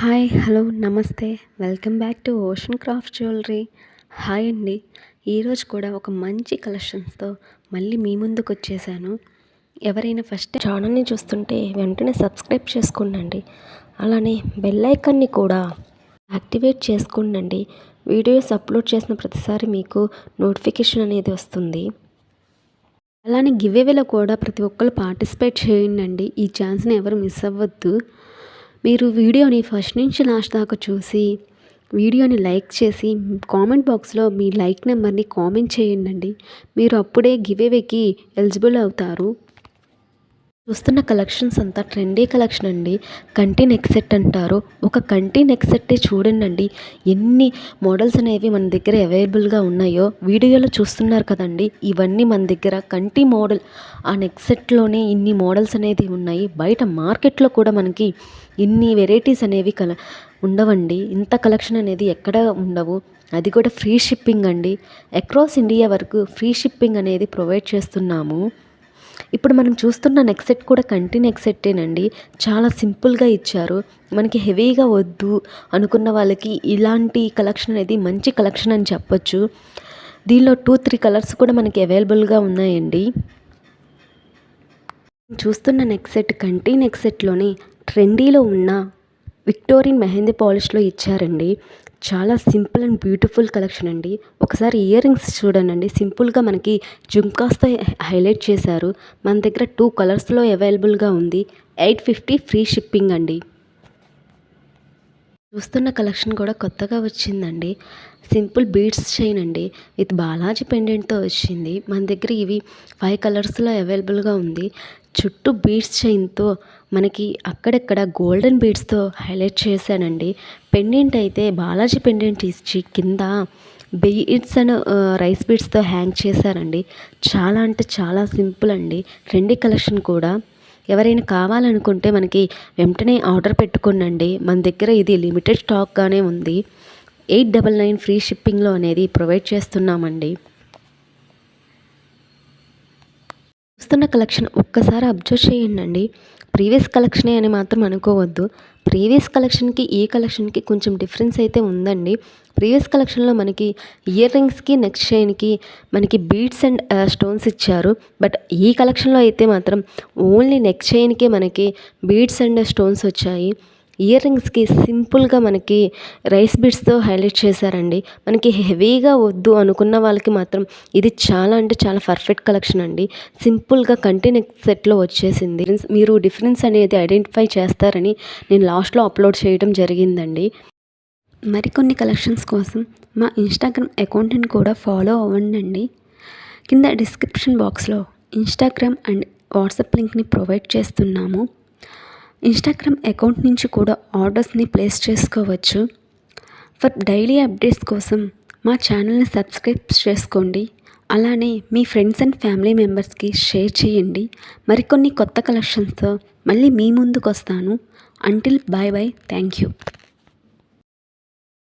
Hi hello నమస్తే welcome back to ocean craft jewellery. Hi అండి. ఈరోజు కూడా ఒక మంచి కలెక్షన్స్తో మళ్ళీ మీ ముందుకు వచ్చేసాను. ఎవరైనా ఫస్ట్ ఛానల్ని చూస్తుంటే వెంటనే సబ్స్క్రైబ్ చేసుకోండి. అలానే బెల్ ఐకాన్ని కూడా యాక్టివేట్ చేసుకోండి. వీడియోస్ అప్లోడ్ చేసిన ప్రతిసారి మీకు నోటిఫికేషన్ అనేది వస్తుంది. అలానే గివ్వేవేలో కూడా ప్రతి ఒక్కరు పార్టిసిపేట్ చేయండి. ఈ ఛాన్స్ని ఎవరు మిస్ అవ్వద్దు. మీరు వీడియోని ఫస్ట్ నుంచి లాస్ట్ దాకా చూసి వీడియోని లైక్ చేసి కామెంట్ బాక్స్లో మీ లైక్ నెంబర్ని కామెంట్ చేయండి. మీరు అప్పుడే గివేవేకి ఎలిజిబుల్ అవుతారు. చూస్తున్న కలెక్షన్స్ అంతా ట్రెండీ కలెక్షన్ అండి. కంటి నెక్ సెట్ అంటారు. ఒక కంటి నెక్ సెట్టే చూడండి ఎన్ని మోడల్స్ అనేవి మన దగ్గర అవైలబుల్గా ఉన్నాయో వీడియోలో చూస్తున్నారు కదండి. ఇవన్నీ మన దగ్గర కంటి మోడల్ ఆ నెక్ సెట్లోనే ఇన్ని మోడల్స్ అనేది ఉన్నాయి. బయట మార్కెట్లో కూడా మనకి ఇన్ని వెరైటీస్ అనేవి ఉండవండి. ఇంత కలెక్షన్ అనేది ఎక్కడ ఉండవు. అది కూడా ఫ్రీ షిప్పింగ్ అండి. అక్రాస్ ఇండియా వరకు ఫ్రీ షిప్పింగ్ అనేది ప్రొవైడ్ చేస్తున్నాము. ఇప్పుడు మనం చూస్తున్న నెక్ సెట్ కూడా కంటి నెక్ సెట్టేనండి. చాలా సింపుల్గా ఇచ్చారు. మనకి హెవీగా వద్దు అనుకున్న వాళ్ళకి ఇలాంటి కలెక్షన్ అనేది మంచి కలెక్షన్ అని చెప్పొచ్చు. దీనిలో 2-3 కలర్స్ కూడా మనకి అవైలబుల్గా ఉన్నాయండి. చూస్తున్న నెక్ సెట్ కంటి నెక్ సెట్లోని ట్రెండీలో ఉన్న విక్టోరియన్ మెహందీ పాలిష్లో ఇచ్చారండి. చాలా సింపుల్ అండ్ బ్యూటిఫుల్ కలెక్షన్ అండి. ఒకసారి ఇయర్ రింగ్స్ చూడండి. సింపుల్గా మనకి జుమ్కాస్తో హైలైట్ చేశారు. మన దగ్గర 2 కలర్స్లో అవైలబుల్గా ఉంది. 850 ఫ్రీ షిప్పింగ్ అండి. చూస్తున్న కలెక్షన్ కూడా కొత్తగా వచ్చిందండి. సింపుల్ బీడ్స్ చైన్ అండి. విత్ బాలాజీ పెండెంట్తో వచ్చింది. మన దగ్గర ఇవి 5 కలర్స్లో అవైలబుల్గా ఉంది. చుట్టూ బీడ్స్ చైన్తో మనకి అక్కడక్కడ గోల్డెన్ బీడ్స్తో హైలైట్ చేశానండి. పెండెంట్ అయితే బాలాజీ పెండెంట్ ఇచ్చి కింద బీడ్స్ అండ్ రైస్ బీడ్స్తో హ్యాంగ్ చేశారండి. చాలా అంటే చాలా సింపుల్ అండి. ట్రెండీ కలెక్షన్ కూడా. ఎవరైనా కావాలనుకుంటే మనకి వెంటనే ఆర్డర్ పెట్టుకోండి. మన దగ్గర ఇది లిమిటెడ్ స్టాక్గానే ఉంది. 899 ఫ్రీ షిప్పింగ్లో అనేది ప్రొవైడ్ చేస్తున్నామండి. చూస్తున్న కలెక్షన్ ఒక్కసారి అబ్జర్వ్ చేయండి. ప్రీవియస్ కలెక్షనే అని మాత్రం అనుకోవద్దు. ప్రీవియస్ కలెక్షన్కి ఈ కలెక్షన్కి కొంచెం డిఫరెన్స్ అయితే ఉందండి. ప్రీవియస్ కలెక్షన్లో మనకి ఇయర్ రింగ్స్కి నెక్ చైన్కి మనకి బీడ్స్ అండ్ స్టోన్స్ ఇచ్చారు. బట్ ఈ కలెక్షన్లో అయితే మాత్రం ఓన్లీ నెక్ చైన్కే మనకి బీడ్స్ అండ్ స్టోన్స్ వచ్చాయి. ఇయర్ రింగ్స్కి సింపుల్గా మనకి రైస్ బీడ్స్తో హైలైట్ చేశారండి. మనకి హెవీగా వద్దు అనుకున్న వాళ్ళకి మాత్రం ఇది చాలా అంటే చాలా పర్ఫెక్ట్ కలెక్షన్ అండి. సింపుల్గా కంటి నెక్ సెట్లో వచ్చేసింది. మీరు డిఫరెన్స్ అనేది ఐడెంటిఫై చేస్తారని నేను లాస్ట్లో అప్లోడ్ చేయడం జరిగిందండి. మరికొన్ని కలెక్షన్స్ కోసం మా ఇన్స్టాగ్రామ్ అకౌంట్ని కూడా ఫాలో అవ్వండి. కింద డిస్క్రిప్షన్ బాక్స్లో ఇన్స్టాగ్రామ్ అండ్ వాట్సాప్ లింక్ని ప్రొవైడ్ చేస్తున్నాము. ఇన్స్టాగ్రామ్ అకౌంట్ నుంచి కూడా ఆర్డర్స్ని ప్లేస్ చేసుకోవచ్చు. ఫర్ డైలీ అప్డేట్స్ కోసం మా ఛానల్ని సబ్స్క్రైబ్ చేసుకోండి. అలానే మీ ఫ్రెండ్స్ అండ్ ఫ్యామిలీ మెంబర్స్కి షేర్ చేయండి. మరికొన్ని కొత్త కలెక్షన్స్తో మళ్ళీ మీ ముందుకు వస్తాను. Until bye bye. Thank you.